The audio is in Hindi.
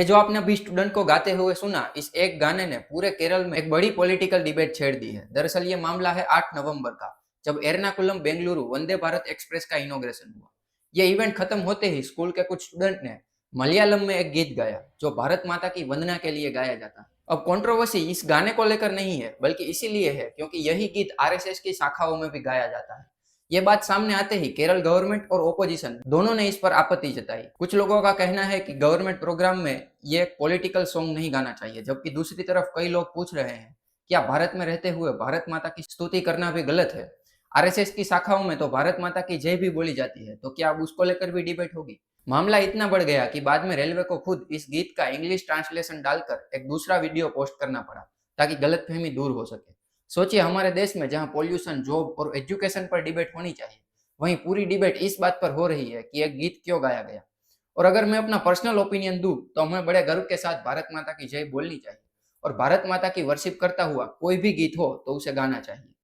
ये जो आपने अभी स्टूडेंट को गाते हुए सुना, इस एक गाने ने पूरे केरल में एक बड़ी पॉलिटिकल डिबेट छेड़ दी है। दरअसल ये मामला है 8 नवंबर का, जब एर्नाकुलम बेंगलुरु वंदे भारत एक्सप्रेस का इनॉग्रेशन हुआ। ये इवेंट खत्म होते ही स्कूल के कुछ स्टूडेंट ने मलयालम में एक गीत गाया, जो भारत माता की वंदना के लिए गाया जाता है। अब कंट्रोवर्सी इस गाने को लेकर नहीं है, बल्कि इसीलिए है क्योंकि यही गीत आरएसएस की शाखाओं में भी गाया जाता है। ये बात सामने आते ही केरल गवर्नमेंट और ओपोजिशन दोनों ने इस पर आपत्ति जताई। कुछ लोगों का कहना है कि गवर्नमेंट प्रोग्राम में ये पॉलिटिकल सॉन्ग नहीं गाना चाहिए, जबकि दूसरी तरफ कई लोग पूछ रहे हैं क्या भारत में रहते हुए भारत माता की स्तुति करना भी गलत है। आरएसएस की शाखाओं में तो भारत माता की जय भी बोली जाती है, तो क्या अब उसको लेकर भी डिबेट होगी। मामला इतना बढ़ गया कि बाद में रेलवे को खुद इस गीत का इंग्लिश ट्रांसलेशन डालकर एक दूसरा वीडियो पोस्ट करना पड़ा, ताकि गलतफहमी दूर हो सके। सोचिए, हमारे देश में जहां पॉल्यूशन, जॉब और एजुकेशन पर डिबेट होनी चाहिए, वहीं पूरी डिबेट इस बात पर हो रही है कि यह गीत क्यों गाया गया। और अगर मैं अपना पर्सनल ओपिनियन दूं, तो हमें बड़े गर्व के साथ भारत माता की जय बोलनी चाहिए, और भारत माता की वर्शिप करता हुआ कोई भी गीत हो तो उसे गाना चाहिए।